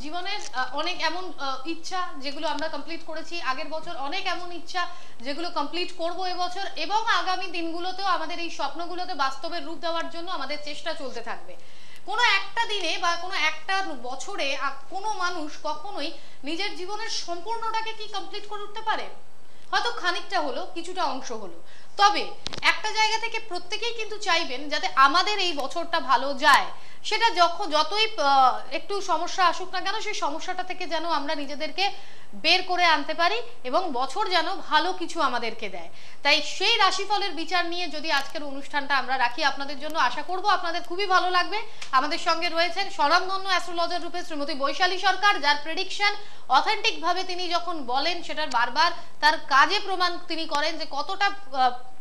জীবনের অনেক এমন ইচ্ছা যেগুলো আমরা কমপ্লিট করেছি আগের বছর, অনেক এমন ইচ্ছা যেগুলো কমপ্লিট করব এবছর, এবং আগামী দিনগুলোতেও আমাদের এই স্বপ্নগুলোতে বাস্তবের রূপ দেওয়ার জন্য আমাদের চেষ্টা চলতে থাকবে। কোনো একটা দিনে বা কোনো একটা বছরে কোনো মানুষ কখনোই নিজের জীবনের সম্পূর্ণটাকে কি কমপ্লিট করে উঠতে পারে? হয়তো খানিকটা হলো, কিছুটা অংশ হলো, তবে একটা জায়গা থেকে প্রত্যেকেই কিন্তু চাইবেন যাতে আমাদের এই বছরটা ভালো যায়। সেটা যতই একটু সমস্যা আসুক না কেন, সেই সমস্যাটা থেকে যেন আমরা নিজেদেরকে বের করে আনতে পারি এবং বছর যেন ভালো কিছু আমাদেরকে দেয়। তাই সেই রাশিফলের বিচার নিয়ে যদি আজকের অনুষ্ঠানটা আমরা রাখি আপনাদের জন্য, আশা করব আপনাদের খুবই ভালো লাগবে। আমাদের সঙ্গে রয়েছেন স্বনামধন্য অ্যাস্ট্রোলজার রূপে শ্রীমতী বৈশালী সরকার, যার প্রেডিকশন অথেন্টিক ভাবে তিনি যখন বলেন সেটার বারবার তার কাজে প্রমাণ তিনি করেন যে কতটা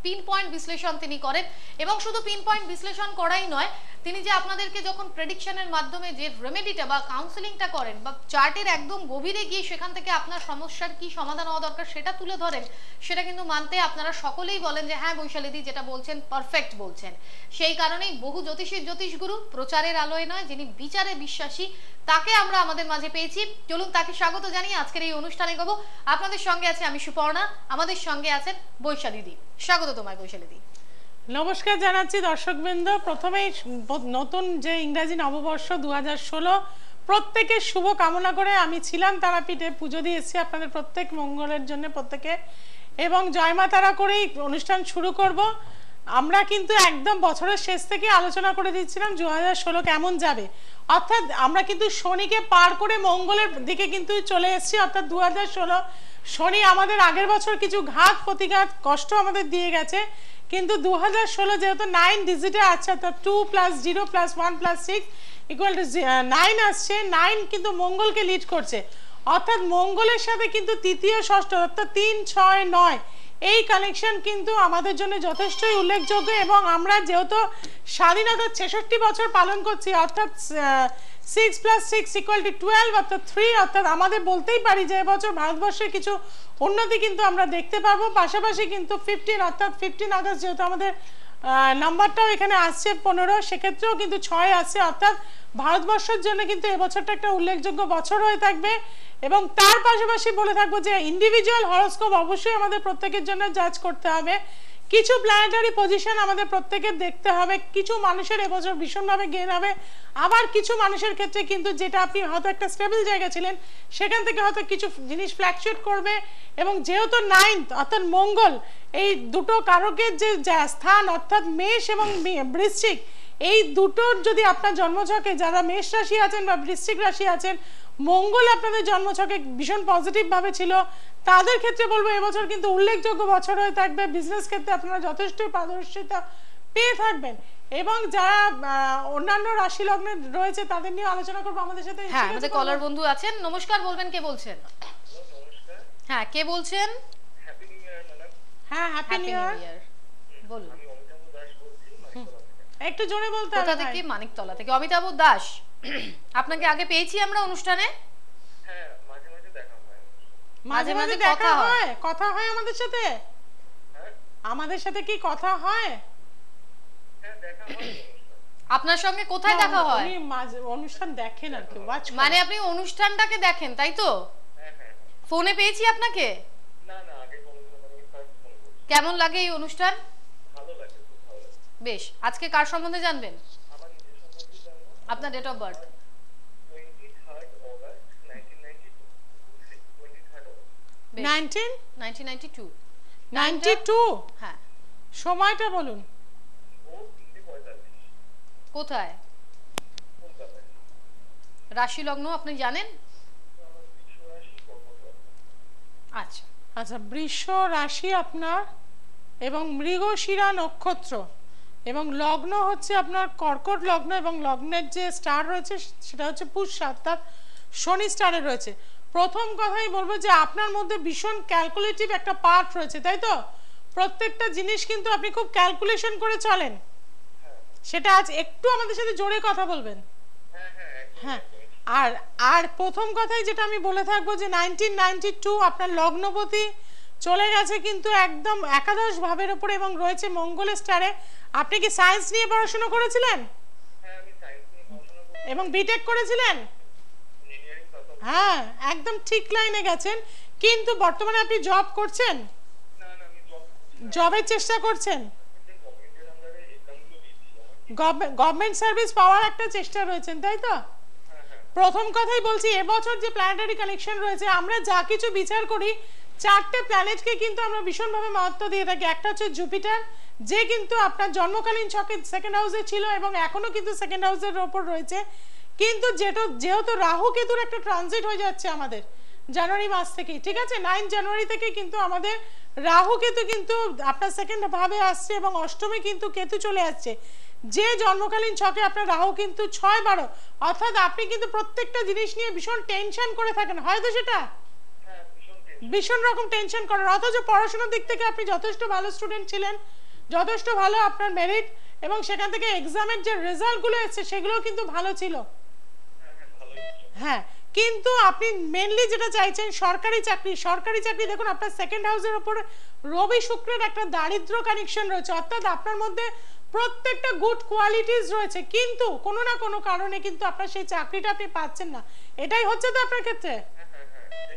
পিন পয়েন্ট বিশ্লেষণ তিনি করেন। এবং শুধু পিন পয়েন্ট বিশ্লেষণ করাই নয়, তিনি যে আপনাদেরকে যখন প্রেডিকশনের মাধ্যমে যে রেমেডিটা বা কাউন্সেলিংটা করেন বা চার্টের একদম গভীরে গিয়ে সেখান থেকে আপনার সমস্যার কি সমাধান হওয়া দরকার সেটা তুলে ধরেন, সেটা কিন্তু মানতে আপনারা সকলেই বলেন যে হ্যাঁ বৈশালীদি যেটা বলছেন পারফেক্ট বলছেন। সেই কারণেই বহু জ্যোতিষগুরু প্রচারের আলোয় নয়, যিনি বিচারে বিশ্বাসী, তাকে আমরা আমাদের মাঝে পেয়েছি। চলুন তাকে স্বাগত জানিয়ে আজকের এই অনুষ্ঠানে গব। আপনাদের সঙ্গে আছে আমি সুপর্ণা, আমাদের সঙ্গে আছেন বৈশালীদি। স্বাগত তোমায় বৈশালীদি। নমস্কার জানাচ্ছি দর্শকবৃন্দ। প্রথমেই নতুন যে ইংরাজি নববর্ষ 2016 প্রত্যেকের শুভ কামনা করে আমি ছিলাম তারাপীঠে পুজো দিয়ে এসেছি আপনাদের প্রত্যেক মঙ্গলের জন্য প্রত্যেকে, এবং জয় মা তারা করেই অনুষ্ঠান শুরু করব। আমরা কিন্তু একদম বছরের শেষ থেকে আলোচনা করে দিচ্ছিলাম 2016 কেমন যাবে, অর্থাৎ আমরা কিন্তু শনিকে পার করে মঙ্গলের দিকে কিন্তু চলে এসেছি। অর্থাৎ 2016 শনি আমাদের আগের বছর কিছু ঘাত প্রতিঘাত কষ্ট আমাদের দিয়ে গেছে, কিন্তু 2016 যেহেতু 9 ডিজিটে আছে, অর্থাৎ 2 + 0 + 1 + 6 = 9 আসছে। 9 কিন্তু মঙ্গলকে লিড করছে, অর্থাৎ মঙ্গলের সাথে কিন্তু তৃতীয় ষষ্ঠ অর্থাৎ 3, 6, 9 এই কানেকশন কিন্তু আমাদের জন্য যথেষ্টই উল্লেখযোগ্য। এবং আমরা যেহেতু স্বাধীনতার 66 বছর পালন করছি, অর্থাৎ 6 + 6 = 12 অর্থাৎ 3, অর্থাৎ আমাদের বলতেই পারি যে এবছর ভারতবর্ষের কিছু উন্নতি কিন্তু আমরা দেখতে পাবো। পাশাপাশি কিন্তু 15 অর্থাৎ 15 আগস্ট যেহেতু আমাদের নাম্বারটাও এখানে আসছে 15, সেক্ষেত্রেও কিন্তু 6 আসছে, অর্থাৎ ভারতবর্ষের জন্য কিন্তু এবছরটা একটা উল্লেখযোগ্য বছর হয়ে থাকবে। এবং তার পাশাপাশি বলে থাকবো যে ইন্ডিভিজুয়াল হরোস্কোপ অবশ্যই আমাদের প্রত্যেকের জন্য জাজ করতে হবে। কিছু প্ল্যানেটারি পজিশন আমাদের প্রত্যেকের দেখতে হবে। কিছু মানুষের এবছর ভীষণভাবে গেইন হবে, আবার কিছু মানুষের ক্ষেত্রে কিন্তু যেটা আপনি হয়তো একটা স্টেবল জায়গা ছিলেন সেখান থেকে হয়তো কিছু জিনিস ফ্ল্যাকচুয়েট করবে। এবং যেহেতু 9 অর্থাৎ মঙ্গল, এই দুটো কারকের যে স্থান অর্থাৎ মেষ এবং বৃশ্চিক, এই দুটোর যদি আপনার জন্মছকে যারা মেষ রাশি আছেন বা বৃশ্চিক রাশি আছেন, মঙ্গল আপনাদের জন্মছকে ভীষণ পজিটিভ ভাবে ছিল, তাদের ক্ষেত্রে বলবো এবছর কিন্তু উল্লেখযোগ্য বছর হয়ে থাকবে। বিজনেস ক্ষেত্রে আপনারা যথেষ্ট পারদর্শিতা পেয়ে থাকবেন। এবং যারা অন্যান্য রাশি লগ্নে রয়েছে তাদের নিয়ে আলোচনা করব আমাদের সাথে। হ্যাঁ, আমাদের কলার বন্ধু আছেন। নমস্কার, বলবেন কে বলছেন? হ্যাঁ, কে বলছেন? Happy new year madam. হ্যাঁ, হ্যাপি নিউ ইয়ার। বলুন। আমি অমিতাভ দাস বলছি মানিকতলা থেকে। একটু জোরে বলতে হবে। কোথা থেকে? মানিকতলা থেকে। অমিতাভ দাস, আপনাকে আগে পেয়েছি আমরা অনুষ্ঠানে। হ্যাঁ, মাঝে মাঝে দেখা হয়। মাঝে মাঝে দেখা হয়, কথা হয় আমাদের সাথে। হ্যাঁ আমাদের সাথে কি কথা হয়? হ্যাঁ, দেখা হয়। আপনার সঙ্গে কোথায় দেখা হয়? উনি অনুষ্ঠান দেখেন আর কি, ওয়াচ করেন। মানে আপনি অনুষ্ঠানটাকে দেখেন, তাই তো? হ্যাঁ হ্যাঁ। ফোনে পেয়েছি আপনাকে। না না, আগে কোনোদিনও আমি ফার্স্ট ফোন করছি। কেমন লাগে এই অনুষ্ঠান? ভালো লাগে, খুব ভালো লাগে। বেশ, আজকে কার সম্বন্ধে জানবেন? আমার নিজের সম্বন্ধে জানবো। আপনার date of birth? 23rd August 1992। 23rd August. 1992। 92। হ্যাঁ। সময়টা বলুন। ও 3:45। কোথায়? কলকাতায়। রাশি লগ্ন আপনি জানেন? আমার বৃষ রাশি, কর্কট লগ্ন। আচ্ছা। আচ্ছা, বৃষ রাশি আপনার এবং মৃগশিরা নক্ষত্র, এবং লগ্ন হচ্ছে আপনার কর্কট লগ্ন, এবং লগ্নের যে স্টার রয়েছে সেটা হচ্ছে পুষ্যা অর্থাৎ শনি স্টারে রয়েছে। প্রথম কথাই বলবো যে আপনার মধ্যে ভীষণ ক্যালকুলেটিভ একটা পার্ট রয়েছে, তাই তো? প্রত্যেকটা জিনিস কিন্তু আপনি খুব ক্যালকুলেশন করে চলেন। সেটা আজ একটু আমাদের সাথে জোরে কথা বলবেন। হ্যাঁ হ্যাঁ হ্যাঁ, আর আর প্রথম কথাই যেটা আমি বলে থাকবো যে 1992 আপনার লগ্নপতি চলে গেছে কিন্তু একদম একাদশ ভাবের উপরে এবং রয়েছে মঙ্গলের স্টারে। আপনি কি সায়েন্স নিয়ে পড়াশোনা করেছিলেন? হ্যাঁ, আমি সায়েন্স নিয়ে পড়াশোনা করি। এবং বিটেক করেছিলেন? ইঞ্জিনিয়ারিং হ্যাঁ একদম ঠিক লাইনে গেছেন, কিন্তু বর্তমানে আপনি জব করছেন, না না আমি জব জবের চেষ্টা করছেন, গভর্নমেন্টের আন্ডারে এক্সামগুলো দিচ্ছি আমার। গভর্নমেন্ট সার্ভিস পাওয়ার একটা চেষ্টা রয়েছেন, তাই তো? হ্যাঁ হ্যাঁ প্রথম কথাই বলছি, এবছর যে প্ল্যানেটারি কানেকশন রয়েছে, আমরা যা কিছু বিচার করি চারটে প্ল্যানেটকে কিন্তু আমরা ভীষণভাবে মহত্ব দিয়ে থাকি। একটা হচ্ছে জুপিটার, যে কিন্তু আপনার জন্মকালীন ছকে সেকেন্ড হাউসে ছিল এবং এখনো কিন্তু সেকেন্ড হাউসের ওপর রয়েছে, কিন্তু যেহেতু রাহু কেতুর একটা ট্রানজিট হয়ে যাচ্ছে আমাদের জানুয়ারি মাস থেকেই, ঠিক আছে, 9 জানুয়ারি থেকে কিন্তু আমাদের রাহু কেতু কিন্তু আপনার সেকেন্ড ভাবে আসছে এবং অষ্টমে কিন্তু কেতু চলে আসছে। যে জন্মকালীন ছকে আপনার রাহু কিন্তু 6-12, অর্থাৎ আপনি কিন্তু প্রত্যেকটা জিনিস নিয়ে ভীষণ টেনশন করে থাকেন, হয়তো সেটা হ্যাঁ ভীষণ রকম টেনশন করেন, অথচ পড়াশোনার দিক থেকে আপনি যথেষ্ট ভালো স্টুডেন্ট ছিলেন, যথেষ্ট ভালো আপনার মেরিট, এবং সেখান থেকে এক্সামের যে রেজাল্টগুলো এসেছে সেগুলোও কিন্তু ভালো ছিল। হ্যাঁ, কিন্তু আপনি মেনলি যেটা চাইছেন সরকারি চাকরি, সরকারি চাকরি দেখুন আপনার সেকেন্ড হাউসের উপর রবি শুক্রের একটা দারিদ্র কানেকশন রয়েছে, অর্থাৎ আপনার মধ্যে প্রত্যেকটা গুড কোয়ালিটিস রয়েছে, কিন্তু কোনো না কোনো কারণে কিন্তু আপনার সেই চাকরিটা আপনি পাচ্ছেন না। এটাই হচ্ছে তো আপনার ক্ষেত্রে?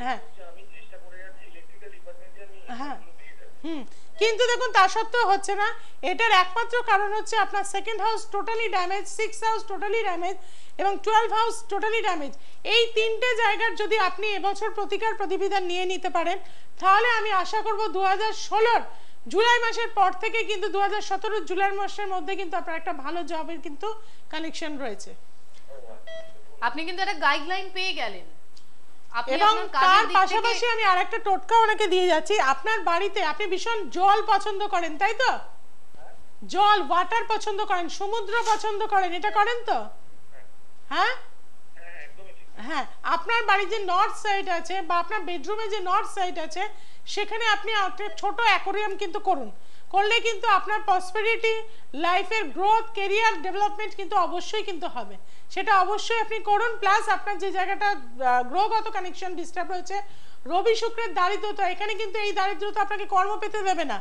হ্যাঁ আমি চেষ্টা করে যাচ্ছি ইলেকট্রিক্যাল ডিপার্টমেন্টে আমি হ্যাঁ দিয়ে যাচ্ছি। কিন্তু দেখুন তা সত্ত্বেও হচ্ছে না। এটার একমাত্র কারণ হচ্ছে আপনার second house totally damage, 6th house totally damage এবং 12th হাউস টোটালি ড্যামেজ। এই তিনটে জায়গার যদি আপনি এবছর প্রতিকার প্রতিবিধান নিয়ে নিতে পারেন, তাহলে আমি আশা করব 2016 জুলাই মাসের পর থেকে কিন্তু 2017 জুলাই মাসের মধ্যে কিন্তু আপনার একটা ভালো জবের কিন্তু কানেকশন রয়েছে। আপনি কিন্তু একটা গাইডলাইন পেয়ে গেলেন। আপনি এবং আপনার তার কাজের দিক পাশাপাশি থেকে আমি আরেকটা টোটকা ওনাকে দিয়ে যাচ্ছি। আপনার বাড়িতে আপনি ভীষণ জল পছন্দ করেন, তাই তো? জল, ওয়াটার পছন্দ করেন, সমুদ্র পছন্দ করেন, এটা করেন তো? হ্যাঁ হ্যাঁ, আপনার বাড়ির যে নর্থ সাইড আছে বা আপনার বেডরুমে যে নর্থ সাইড আছে, সেখানে আপনি একটা ছোট অ্যাকোরিয়াম কিন্তু করুন। করলে কিন্তু আপনার প্রসপেরিটি, লাইফের গ্রোথ, কেরিয়ার ডেভেলপমেন্ট কিন্তু অবশ্যই কিন্তু হবে। সেটা অবশ্যই আপনি করুন। প্লাস আপনার যে জায়গাটা গ্রহগত কানেকশন ডিস্টার্ব হয়েছে, রবি শুক্রের দারিদ্রতা, এখানে কিন্তু এই দারিদ্রতা আপনাকে কর্ম পেতে দেবে না।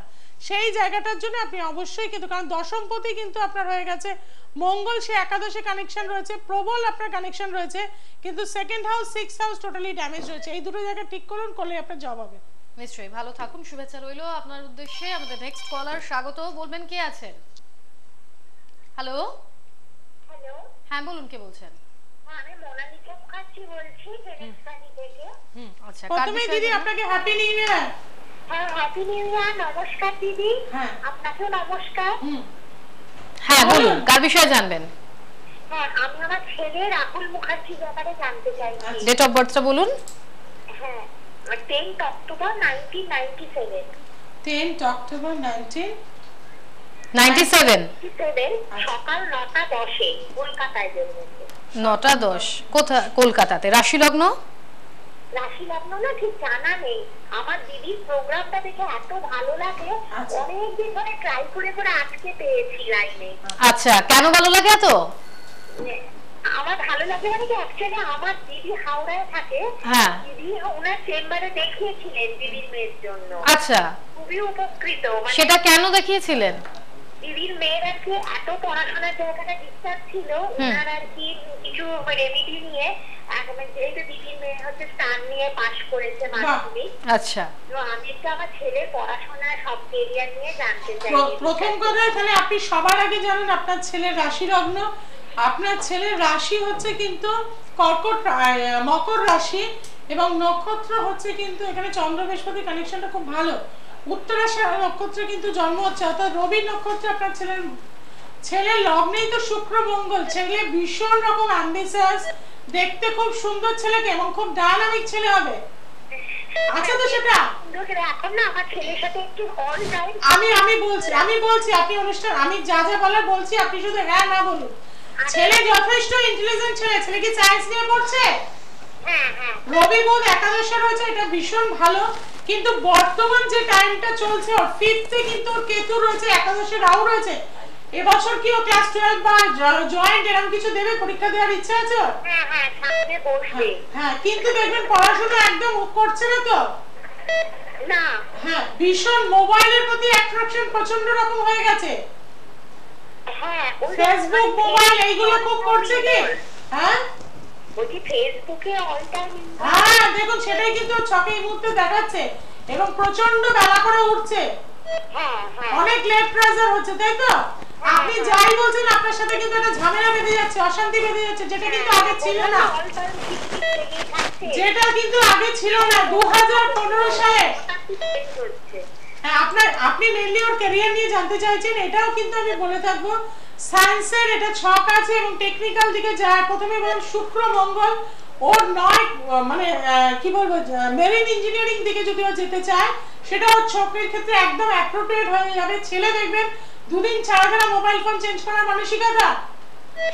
সেই জায়গাটার জন্য আপনি অবশ্যই কিন্তু, কারণ দশমপতি কিন্তু আপনার হয়ে গেছে মঙ্গল, সে একাদশে কানেকশন রয়েছে, প্রবল আপনার কানেকশন রয়েছে, কিন্তু second house, 6th house totally damage রয়েছে। এই দুটো জায়গা ঠিক করুন, করলে আপনার জব হবে। নিশ্চয়ই ভালো থাকুন, শুভেচ্ছা রইলো আপনার উদ্দেশ্যে। আমাদের নেক্সট কলার স্বাগত, বলবেন কে আছেন? হ্যালো হ্যালো, হ্যাঁ বলুন, কে বলছেন? আমি মোনালিকা মুখার্জি বলছি ফেরেশতানি থেকে। আচ্ছা, কার প্রথমে বিষয়ে দিদি জানবেন? আপনাকে হ্যাপি নিউ ইয়ার। হ্যাঁ, হ্যাপি নিউ ইয়ার। নমস্কার দিদি। হ্যাঁ আপনাকেও নমস্কার। হ্যাঁ বলুন, কার বিষয়ে জানবেন? হ্যাঁ, আমি আমার ছেলে রাহুল মুখার্জির ব্যাপারে জানতে চাইছি। ডেট অফ বার্থটা বলুন। হ্যাঁ, 10th অক্টোবর 1997। 10th অক্টোবর 97 সকাল 9:10 কলকাতায় জন্মেছে। 9:10 কোথা? কলকাতাতে। রাশি লগ্ন? রাশি লগ্ন না ঠিক জানা নেই। আমার দিদির প্রোগ্রামটা দেখে এত ভালো লাগে, আচ্ছা। অনেকদিন ধরে ট্রাই করে করে আজকে পেয়েছি লাইনে। আচ্ছা, কেন ভালো লাগে এত? আমার ভালো লাগে মানে কি, অ্যাকচুয়ালি আমার দিদি হাওড়ায় থাকে। হ্যাঁ। দিদি ওনার চেম্বারে দেখিয়েছিলেন দিদির মেয়ের জন্য। আচ্ছা, খুবই উপকৃত। মানে সেটা কেন দেখিয়েছিলেন? দিদির মেয়ের আর কি এত পড়াশোনার জায়গাটা ডিস্টার্ব ছিল, ওনার আর কি কিছু রেমেডি নিয়ে যেহেতু দিদির মেয়ে হচ্ছে স্টার নিয়ে পাশ করেছে মাধ্যমিক। আচ্ছা, তো আমি একটু আমার ছেলের পড়াশোনা সব কেরিয়ার নিয়ে জানতে চাই। প্রথম কথা, তাহলে আপনি সবার আগে জানেন আপনার ছেলের রাশি লগ্ন। আপনার ছেলের রাশি হচ্ছে কিন্তু মকর রাশি এবং নক্ষত্র হচ্ছে কিন্তু এখানে চন্দ্র বৃহস্পতি কানেকশনটা খুব ভালো। উত্তরাষাঢ় নক্ষত্রে কিন্তু জন্ম হচ্ছে, অর্থাৎ রবি নক্ষত্রে আপনার ছেলের লগ্নেই তো শুক্র মঙ্গল। ছেলে ভীষণ রকম অ্যাম্বিশাস, দেখতে খুব সুন্দর ছেলেকে এবং খুব ডায়নামিক ছেলে হবে। আচ্ছা, তো সেটা এখন না আমার ছেলের সাথে একটু অল টাইম আমি বলছি আপনি অনুষ্ঠান, আমি যা যা বলার বলছি, আপনি শুধু হ্যাঁ না বলুন। ছেলে যথেষ্ট ইন্টেলিজেন্ট ছেলে কি সায়েন্স নিয়ে পড়ছে? হ্যাঁ হ্যাঁ, রবি বুধ একাদশে রয়েছে, এটা ভীষণ ভালো। কিন্তু বর্তমান যে টাইমটা চলছে, ওর 5th এ কিন্তু ওর কেতু রয়েছে, একাদশে রাহু রয়েছে। এবছর কি ও ক্লাস 12 বা জয়েন্ট এরকম কিছু দেবে? পরীক্ষা দেওয়ার ইচ্ছা আছে ওর? হ্যাঁ হ্যাঁ, সামনে বসবে। হ্যাঁ, কিন্তু দেখবেন পড়াশোনা একদম করছে না তো। না, হ্যাঁ, ভীষণ মোবাইলের প্রতি অ্যাট্রাকশন প্রচন্ড রকম হয়ে গেছে। হ্যাঁ, ফেসবুক, মোবাইল এইগুলো খুব করছে কি? হ্যাঁ, বলছি ফেসবুকে অল টাইম হ্যাঁ দেখুন সেটাই কিন্তু ছকে এই মুহূর্তে দেখাচ্ছে এবং প্রচন্ড বেলা করে উঠছে, হ্যাঁ হ্যাঁ অনেক লেট প্রেসার হচ্ছে, তাই তো? আপনি যাই বলছেন আপনার সাথে কিন্তু একটা ঝামেলা বেঁধে যাচ্ছে, অশান্তি বেঁধে যাচ্ছে, যেটা কিন্তু আগে ছিল না, অল টাইম লেগেই থাকছে। যেটা কিন্তু আগে ছিল না 2015 সালে। হঠাৎ চেঞ্জ হচ্ছে। হ্যাঁ আপনি মেইনলি ওর ক্যারিয়ার নিয়ে জানতে চাইছেন, এটাও কিন্তু আমি বলে থাকবো সায়েন্সের এটা ছক আছে এবং টেকনিক্যাল দিকে যায়। প্রথমে বলুন শুক্র মঙ্গল, ওর নয় মানে কি বলবো মেরিন ইঞ্জিনিয়ারিং দিকে যদি ও যেতে চায় সেটা ওর ছকের ক্ষেত্রে একদম অ্যাপ্রোপ্রিয়েট হয়ে যাবে। ছেলে দেখবেন দুদিন ছাড়া ছাড়া মোবাইল ফোন চেঞ্জ করার মানসিকতা,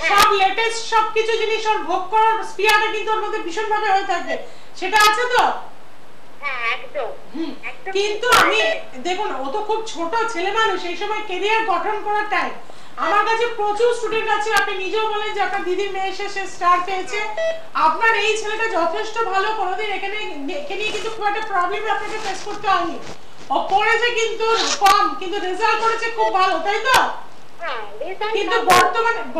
সব লেটেস্ট সবকিছু জিনিস ওর ভোগ করার স্পিয়ারটা কিন্তু ওর মধ্যে ভীষণ ভাবে হয়ে থাকবে, সেটা আছে তো? হ্যাঁ একদম একদম। কিন্তু আমি দেখুন ও তো খুব ছোট ছেলে মানুষ, এই সময় ক্যারিয়ার গঠন করার টাইম। আমার কাছে প্রচুর স্টুডেন্ট আছে, আপনি নিজেও বলেন যে আপনার দিদির মেয়ে এসে সে স্টার পেয়েছে, আপনার এই ছেলেটা যথেষ্ট ভালো, কোনোদিন এখানে নিয়ে কিন্তু খুব একটা প্রবলেম আপনাকে ফেস করতে হয়নি। ও পড়েছে কিন্তু কম, কিন্তু রেজাল্ট করেছে খুব ভালো, তাই তো? হ্যাঁ রেজাল্ট কিন্তু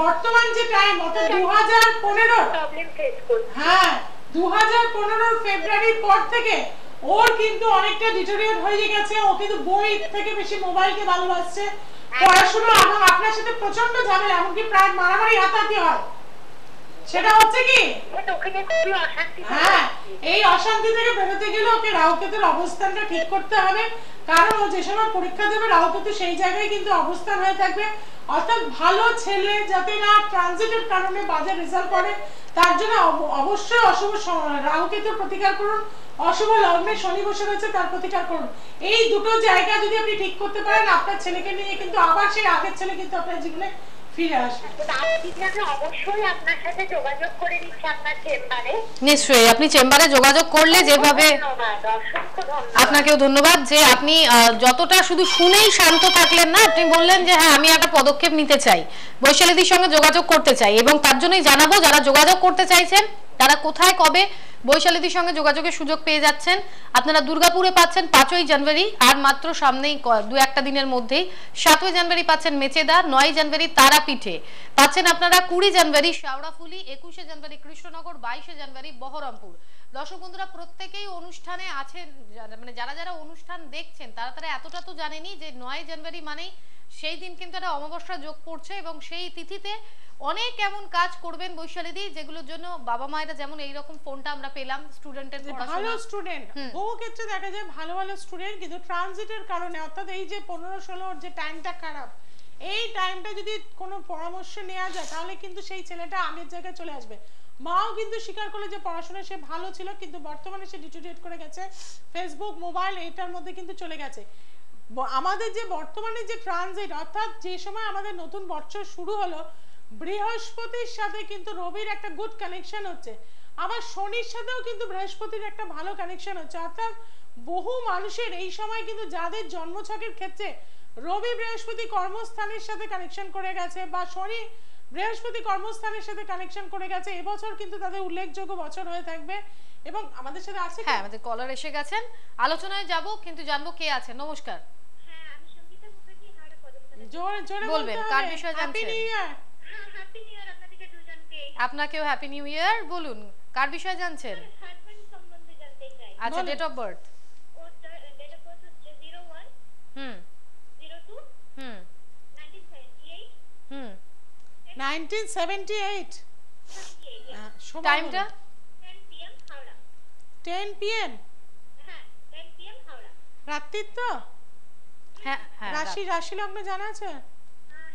বর্তমান যে টাইম অর্থাৎ 2015 প্রবলেম ফেস করছে। হ্যাঁ 2015 ফেব্রুয়ারির পর থেকে ওর কিন্তু অনেকটা ডিটেরিয়েট হয়ে গেছে। ও কিন্তু বই থেকে বেশি মোবাইলকে ভালোবাসছে, পড়াশোনা এবং আপনার সাথে প্রচন্ড ঝামেলা, এমনকি প্রায় মারামারি হাতাহাতি হয়। সেটা হচ্ছে কি ওখানে খুবই অশান্তি। হ্যাঁ এই অশান্তি থেকে বেরোতে গেলে ওকে রাহুকেতুর অবস্থানটা ঠিক করতে হবে, কারণ ও যে সময় পরীক্ষা দেবে রাহুকেতু সেই জায়গায় কিন্তু অবস্থান হয়ে থাকবে। অর্থাৎ ভালো ছেলে যাতে না ট্রানজিটের কারণে বাজে রেজাল্ট করে, তার জন্য অবশ্যই অশুভ রাহুকেতুর প্রতিকার করুন। অশুভ লগ্নে শনি বসে রয়েছে, তার প্রতিকার করুন। এই দুটো জায়গা যদি আপনি ঠিক করতে পারেন আপনার ছেলেকে নিয়ে কিন্তু আবার সেই আগের ছেলে কিন্তু আপনার জীবনে ফিরে আসবে। অবশ্যই আপনার সাথে যোগাযোগ করে নিচ্ছি আপনার চেম্বারে। নিশ্চয়ই আপনি চেম্বারে যোগাযোগ করলে যেভাবে আপনাকেও ধন্যবাদ যে আপনি যতটা শুধু শুনেই শান্ত থাকলেন না, আপনি বললেন যে হ্যাঁ আমি একটা পদক্ষেপ নিতে চাই, বৈশালীদির সঙ্গে যোগাযোগ করতে চাই, এবং তার জন্যই জানাবো যারা যোগাযোগ করতে চাইছেন তারা কোথায় কবে বৈশালীদির সঙ্গে যোগাযোগের সুযোগ পেয়ে যাচ্ছেন। আপনারা দুর্গাপুরে পাচ্ছেন 5ই জানুয়ারি, আর মাত্র সামনেই দু একটা দিনের মধ্যেই 7ই জানুয়ারি পাচ্ছেন মেচেদা, 9ই জানুয়ারি তারাপীঠে পাচ্ছেন আপনারা, 20 জানুয়ারি শাওড়াফুলি, 21শে জানুয়ারি কৃষ্ণনগর, 22শে জানুয়ারি বহরমপুর। দর্শক বন্ধুরা প্রত্যেকেই অনুষ্ঠানে আছেন, মানে যারা যারা অনুষ্ঠান দেখছেন তারা এতটা তো জানেনি যে 9 জানুয়ারি মানেই সেই দিন কিন্তু একটা অমাবস্যা যোগ পড়ছে, এবং সেই তিথিতে অনেক এমন কাজ করবেন বৈশালীদি যেগুলোর জন্য বাবা মায়েরা যেমন এইরকম ফোনটা আমরা পেলাম স্টুডেন্টের ভালো স্টুডেন্ট, বহু ক্ষেত্রে দেখা যায় ভালো ভালো স্টুডেন্ট কিন্তু ট্রানজিটের কারণে অর্থাৎ এই যে 15-16 যে টাইমটা খারাপ, এই টাইমটা যদি কোনো পরামর্শ নেওয়া যায় তাহলে কিন্তু সেই ছেলেটা আগের জায়গায় চলে আসবে। মাও কিন্তু স্বীকার করলে যে পড়াশোনায় সে ভালো ছিল কিন্তু বর্তমানে সে ডিটোরিয়েট করে গেছে, ফেসবুক মোবাইল এটার মধ্যে কিন্তু চলে গেছে। আমাদের যে বর্তমানে যে ট্রানজিট অর্থাৎ যে সময় আমাদের নতুন বছর শুরু হলো, বৃহস্পতির সাথে কিন্তু রবির একটা গুড কানেকশন হচ্ছে, আবার শনির সাথেও কিন্তু বৃহস্পতির একটা ভালো কানেকশন হচ্ছে। অর্থাৎ বহু মানুষের এই সময় কিন্তু যাদের জন্মছকের ক্ষেত্রে রবি বৃহস্পতি কর্মস্থানের সাথে কানেকশন করে গেছে বা শনি বৃহস্পতি কর্মস্থানের সাথে কানেকশন করে গেছে, এবছর কিন্তু তাদের উল্লেখযোগ্য বছর হয়ে থাকবে। এবং আমাদের সাথে আছে হ্যাঁ আমাদের কলার এসে গেছেন, আলোচনায় যাব কিন্তু জানবো কে আছে। নমস্কার, হ্যাঁ আমি সঙ্গীতা মুখার্জি হাওড়া পদস্থ। জোরে জোরে বলবেন কার বিষয়ে জানছেন? হ্যাপি নিউ ইয়ার আপনাদেরকে দুজনকে। আপনাকেও হ্যাপি নিউ ইয়ার। বলুন কার বিষয়ে জানছেন? হাজবেন্ড সম্বন্ধে জানতে চাই। আচ্ছা ডেট অফ বার্থ? ওর ডেট অফ বার্থ হচ্ছে 01 হুম 02 হুম 1978 হুম 1978 টাইমটা 10 PM হাওড়া। 10 PM হ্যাঁ 10 PM হাওড়া। রাত্রির তো? হ্যাঁ হ্যাঁ রাশি লগ্ন জানা আছে?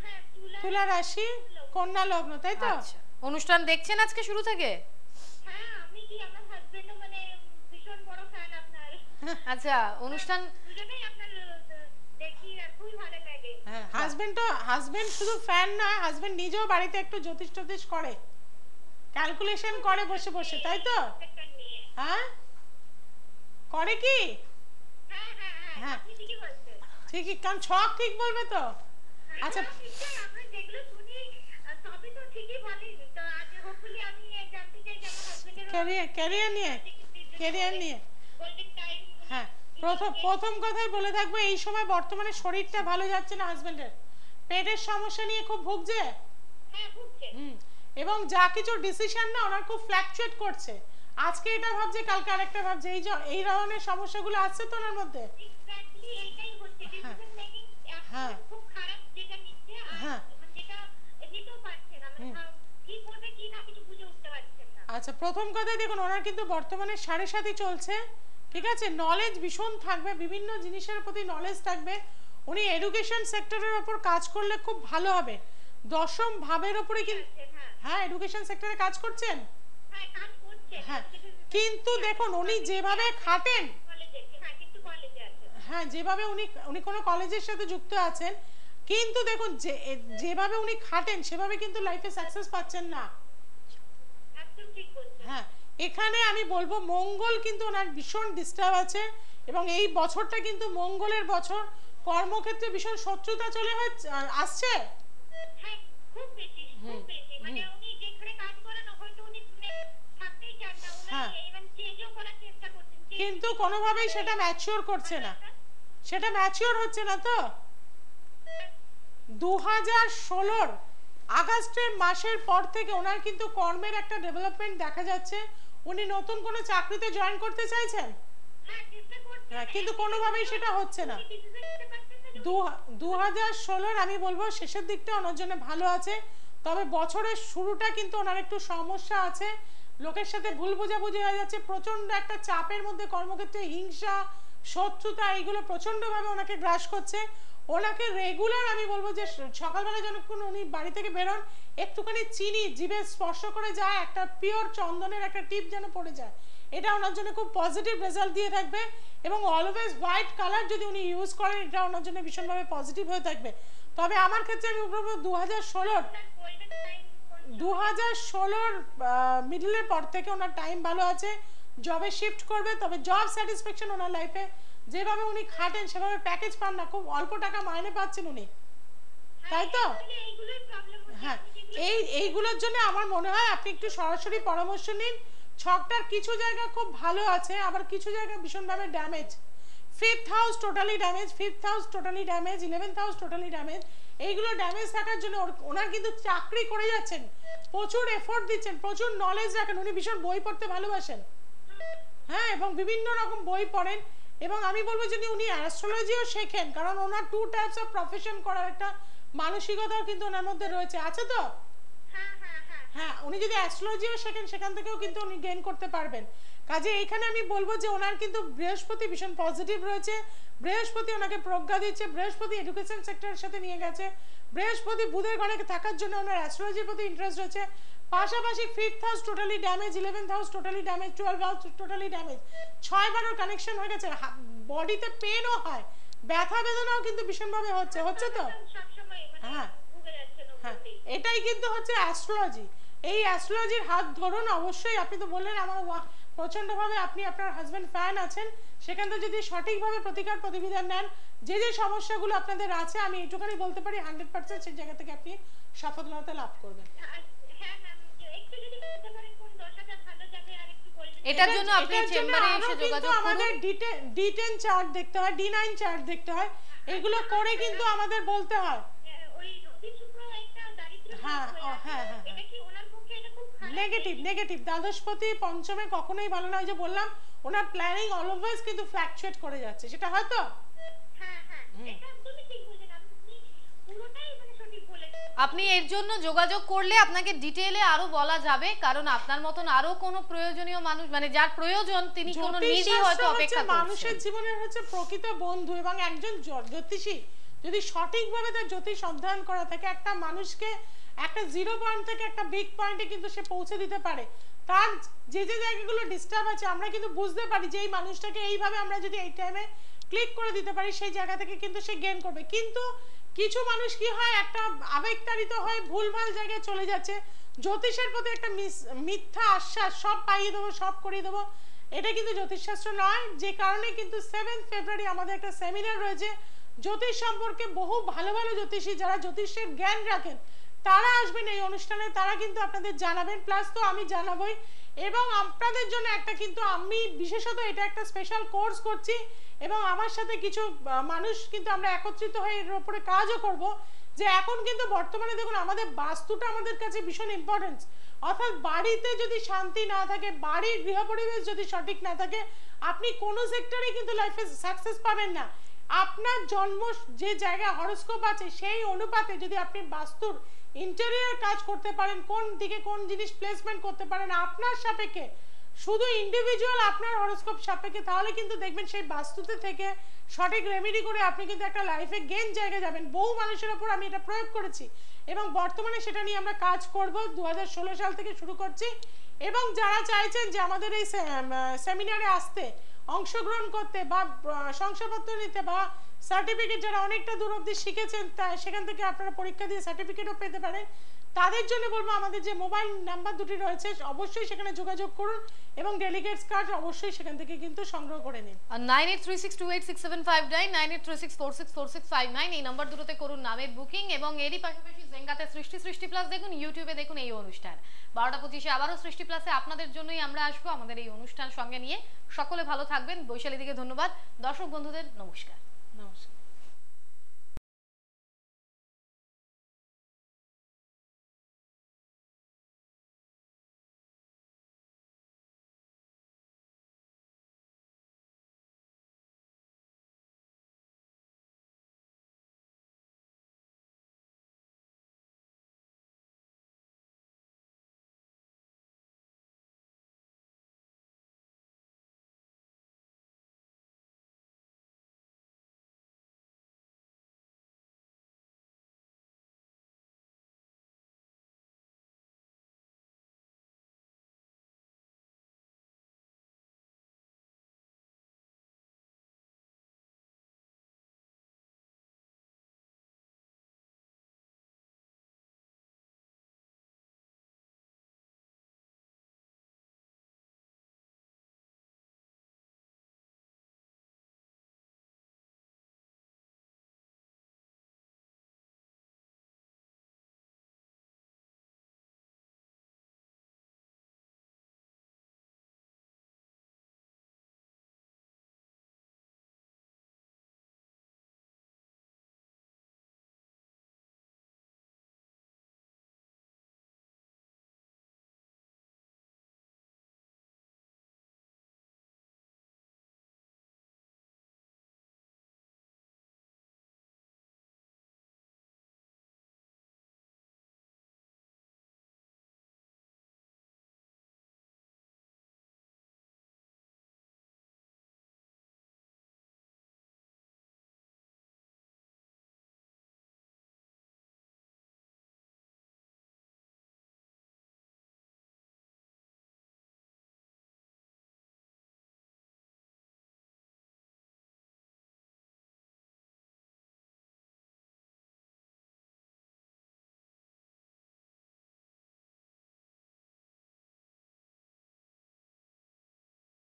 হ্যাঁ তুলা রাশি কন্যা লগ্ন, তাই তো? আচ্ছা অনুষ্ঠান দেখছেন আজকে শুরু থেকে? হ্যাঁ আমি কি আমার হাজবেন্ডও মানে ভীষণ বড় ফ্যান আপনার। আচ্ছা অনুষ্ঠান দুজনেই আপনার দেখি আর খুবই ভালো লাগে। হ্যাঁ হাজবেন্ড শুধু ফ্যান না, হাজবেন্ড নিজেও বাড়িতে একটু জ্যোতিষ করে, ক্যালকুলেশন করে বসে বসে, তাই তো? সেক্টর নিয়ে। হ্যাঁ করে কি? হ্যাঁ হ্যাঁ হ্যাঁ হ্যাঁ আপনি ঠিকই বলছেন। ঠিকই, কারণ ছক ঠিক বলবে তো। আচ্ছা নিশ্চয়ই আমরা যেগুলো শুনি সবই তো ঠিকই বলেন, তো আজ হোপফুলি আমি জানতে চাই যে আমার হাজবেন্ডের ক্যারিয়ার নিয়ে গোল্ডেন টাইম। হ্যাঁ প্রথম কথাই বলে থাকবো, এই সময় বর্তমানে শরীরটা ভালো যাচ্ছে না হাজবেন্ডের, পেটের সমস্যা নিয়ে খুব ভুগছে। হ্যাঁ ভুগছে। এবং যা কিছু ডিসিশন না ওনার খুব ফ্ল্যাকচুয়েট করছে, আজকে এটা ভাবছে কালকে আরেকটা ভাবছে, এই ধরনের সমস্যাগুলো আসছে তো ওনার মধ্যে। এক্স্যাক্টলি এইটাই হচ্ছে, ডিসিশন মেকিং হ্যাঁ খুব খারাপ যেটা নিচ্ছে, আর হ্যাঁ যেটা এদিকেও পারছে না, মানে কি করবে কি না কিছু বুঝে উঠতে পারছে না। আচ্ছা, প্রথম কথাই দেখুন ওনার কিন্তু বর্তমানে 7.5 চলছে, ঠিক আছে। নলেজ ভীষণ থাকবে, বিভিন্ন জিনিসের প্রতি নলেজ থাকবে। উনি এডুকেশন সেক্টরের ওপর কাজ করলে খুব ভালো হবে। দশম ভাবের ওপরে কিন্তু, হ্যাঁ এডুকেশন সেক্টরে কাজ করছেন, হ্যাঁ কাজ করছে, হ্যাঁ কিন্তু দেখুন উনি যেভাবে খাটেন, কলেজে, হ্যাঁ কিন্তু কলেজে আছে, হ্যাঁ যেভাবে উনি কোনো কলেজের সাথে যুক্ত আছেন, কিন্তু দেখুন যেভাবে উনি খাটেন সেভাবে কিন্তু লাইফে সাকসেস পাচ্ছেন না। একদম ঠিক বলছেন। হ্যাঁ, এখানে আমি বলবো মঙ্গল কিন্তু ওনার ভীষণ ডিস্টার্ব আছে, এবং এই বছরটা কিন্তু মঙ্গলের বছর। কর্মক্ষেত্রে ভীষণ শত্রুতা চলে আসছে, হ্যাঁ খুব বেশি, খুব বেশি, মানে উনি যেখানে কাজ করেন হয়তো উনি থাকতেই চান না, হ্যাঁ। উনি ইভেন চেঞ্জও করার চেষ্টা করছেন, কিন্তু কোনোভাবেই সেটা ম্যাচিওর করছে না, সেটা ম্যাচিওর হচ্ছে না। তো 2016 আগস্টের মাসের পর থেকে ওনার কিন্তু কর্মের একটা ডেভেলপমেন্ট দেখা যাচ্ছে। উনি নতুন কোনো চাকরিতে জয়েন করতে চাইছেন, হ্যাঁ চেষ্টা করছেন, হ্যাঁ কিন্তু কোনোভাবেই সেটা হচ্ছে না। ডিসিশন নিতে পারছেন না। 2016 আমি বলবো শেষের দিকটা ওনার জন্য ভালো আছে, তবে বছরের শুরুটা কিন্তু ওনার একটু সমস্যা আছে, লোকের সাথে ভুল বোঝাবুঝি হয়ে যাচ্ছে, প্রচন্ড একটা চাপের মধ্যে কর্মক্ষেত্রে হিংসা শত্রুতা এইগুলো প্রচন্ডভাবে ওনাকে গ্রাস করছে। ওনাকে রেগুলার আমি বলবো যে সকালবেলা যখন উনি বাড়ি থেকে বেরোন একটুখানি চিনি জিভে স্পর্শ করে যায়, একটা পিওর চন্দনের একটা টিপ যেন পড়ে যায়, এটা ওনার জন্য খুব পজিটিভ রেজাল্ট দিয়ে থাকবে। এবং অলওয়েজ হোয়াইট কালার যদি উনি ইউজ করেন এটা ওনার জন্য ভীষণভাবে পজিটিভ হয়ে থাকবে। তবে আমার ক্ষেত্রে আমি বলবো 2016 মিডলের পর থেকে ওনার টাইম ভালো আছে, জবে শিফট করবে, তবে জব স্যাটিসফ্যাকশন ওনার লাইফে যেভাবে উনি খাটেন সেভাবে প্যাকেজ পান না, খুব অল্প টাকা মাইনে পাচ্ছেন উনি, তাই তো? এইগুলোই প্রবলেম হচ্ছে। হ্যাঁ, এইগুলোর জন্য আমার মনে হয় আপনি একটু সরাসরি পরামর্শ নিন। ছকটার কিছু জায়গা খুব ভালো আছে, আবার কিছু জায়গা ভীষণভাবে damage. 5th house totally damage, 5th house totally damage, 11th house totally damage. এইগুলো ড্যামেজ থাকার জন্য ওনার কিন্তু চাকরি করে যাচ্ছেন, প্রচুর এফোর্ট দিচ্ছেন, প্রচুর নলেজ রাখেন, উনি ভীষণ বই পড়তে ভালোবাসেন, হ্যাঁ এবং বিভিন্ন রকম বই পড়েন। এবং আমি বলবো যদি উনি অ্যাস্ট্রোলজিও শেখেন, কারণ ওনার 2 টাইপস অফ প্রফেশন করার একটা মানসিকতাও কিন্তু ওনার মধ্যে রয়েছে, আছে তো? হ্যাঁ, উনি যদি অ্যাস্ট্রোলজিও শেখেন সেখান থেকেও কিন্তু উনি গেইন করতে পারবেন। কাজে এখানে আমি বলবো যে ওনার কিন্তু বৃহস্পতি ভীষণ পজিটিভ রয়েছে, বৃহস্পতি ওনাকে প্রজ্ঞা দিচ্ছে, বৃহস্পতি এডুকেশন সেক্টরের সাথে নিয়ে গেছে, বৃহস্পতি বুধের ঘরে থাকার জন্য ওনার অ্যাস্ট্রোলজির প্রতি ইন্টারেস্ট রয়েছে। পাশাপাশি 5th house totally damage, 11th house totally damage, 12th house totally damage, 6 বারের কানেকশন হয়ে গেছে, বডিতে পেনও হয়, ব্যথা বেদনাও কিন্তু ভীষণভাবে হচ্ছে তো? হ্যাঁ হ্যাঁ, এটাই কিন্তু হচ্ছে অ্যাস্ট্রোলজি। এই অ্যাস্ট্রোলজির হাত ধরুন অবশ্যই। আপনি তো বললেন আমার প্রচন্ডভাবে আপনি আপনার হাজবেন্ড ফ্যান আছেন, সেখান থেকে যদি সঠিকভাবে প্রতিকার প্রতিবিধান নেন, যে সমস্যাগুলো আপনাদের আছে আমি এটুখানি বলতে পারি 100% সেই জায়গা থেকে আপনি সফলতা লাভ করবেন। এটার জন্য আপনি চেম্বারে এসে যোগাযোগ করুন। আমাদের D10 চার্ট দেখতে হয়, D9 চার্ট দেখতে হয়, এগুলো করে কিন্তু আমাদের বলতে হয়। হ্যাঁ হ্যাঁ হ্যাঁ, নেগেটিভ দ্বাদশপতি পঞ্চমে কখনোই ভালো না। ওই যে বললাম ওনার প্ল্যানিং অলওয়েজ কিন্তু ফ্ল্যাকচুয়েট করে যাচ্ছে, সেটা হয়তো আপনি এর জন্য যোগাযোগ করলে আপনাকে ডিটেইলে আরো বলা যাবে, কারণ আপনার মতন আরো কোনো প্রয়োজনীয় মানুষ মানে যার প্রয়োজন তিনি কোনো নিডি হয়তো অপেক্ষা করছেন। মানুষের জীবনের হচ্ছে প্রকৃত বন্ধু, এবং একজন জ্যোতিষী যদি সঠিকভাবে তার জ্যোতিষ অধ্যয়ন করা থাকে একটা মানুষকে একটা 0 পয়েন্ট থেকে একটা বিগ পয়েন্টে কিন্তু সে পৌঁছে দিতে পারে। তার যে জায়গাগুলো ডিস্টার্ব আছে আমরা কিন্তু বুঝতে পারি যে এই মানুষটাকে এইভাবে আমরা যদি এই টাইমে ক্লিক করে দিতে পারি সেই জায়গা থেকে কিন্তু সে গেইন করবে। কিন্তু কিছু মানুষ কি হয় একটা আবেগতাড়িত হয়ে ভুলভাল জায়গায় চলে যাচ্ছে, জ্যোতিষের প্রতি একটা মিথ্যা আশ্বাস, সব পাইয়ে দেবো সব করিয়ে দেবো, এটা কিন্তু জ্যোতিষশাস্ত্র নয়। যে কারণে কিন্তু 7th ফেব্রুয়ারি আমাদের একটা সেমিনার রয়েছে জ্যোতিষ সম্পর্কে, বহু ভালো ভালো জ্যোতিষী যারা জ্যোতিষের জ্ঞান রাখেন তারা আসবেন এই অনুষ্ঠানে, তারা কিন্তু আপনাদের জানাবেন, প্লাস তো আমি জানাবোই। এবং আপনাদের জন্য একটা কিন্তু আমি বিশেষত এটা একটা স্পেশাল কোর্স করছি, এবং আমার সাথে কিছু মানুষ কিন্তু আমরা একত্রিত হয়ে এর উপরে কাজও করব, যে এখন কিন্তু বর্তমানে দেখুন আমাদের বাস্তুটা আমাদের কাছে ভীষণ ইম্পর্টেন্স, অর্থাৎ বাড়িতে যদি শান্তি না থাকে, বাড়ির গৃহ পরিবেশ যদি সঠিক না থাকে, আপনি কোনো সেক্টরে কিন্তু লাইফে সাকসেস পাবেন না। আপনার জন্ম যে জায়গায় হরোস্কোপ আছে সেই অনুপাতে যদি আপনি বাস্তুর ইন্টেরিয়র কাজ করতে পারেন, কোন দিকে কোন জিনিস প্লেসমেন্ট করতে পারেন আপনার সাপেক্ষে, শুধু ইন্ডিভিজুয়াল আপনার হরোস্কোপ সাপেক্ষে, তাহলে কিন্তু দেখবেন সেই বাস্তুতে থেকে সঠিক রেমেডি করে আপনি কিন্তু একটা লাইফে গেন জায়গায় যাবেন। বহু মানুষের ওপর আমি এটা প্রয়োগ করেছি এবং বর্তমানে সেটা নিয়ে আমরা কাজ করব। 2016 সাল থেকে শুরু করছি এবং যারা চাইছেন যে আমাদের এই সেমিনারে আসতে, অংশগ্রহণ করতে বা শংসাপত্র নিতে বা সার্টিফিকেট, যারা অনেকটা দূর অবধি শিখেছেন সেখান থেকে আপনারা পরীক্ষা দিয়ে সার্টিফিকেটও পেতে পারেন, তাদের জন্য বলবো আমাদের যে মোবাইল নাম্বার দুটি রয়েছে অবশ্যই সেখানে যোগাযোগ করুন এবং ডেলিগেটস কার্ড অবশ্যই সেখান থেকে কিন্তু সংগ্রহ করে নিন। 9836286759 9836464659 এই নাম্বার দুটোতে করুন নামের বুকিং এবং এরই পাশাপাশি জেঙ্গাতে সৃষ্টি প্লাস দেখুন, ইউটিউবে দেখুন এই অনুষ্ঠান। 12:25 আবারও সৃষ্টি প্লাসে আপনাদের জন্যই আমরা আসবো আমাদের এই অনুষ্ঠান সঙ্গে নিয়ে। সকলে ভালো থাকবেন। বৈশালী দিকে ধন্যবাদ, দর্শক বন্ধুদের নমস্কার। নমস্কার।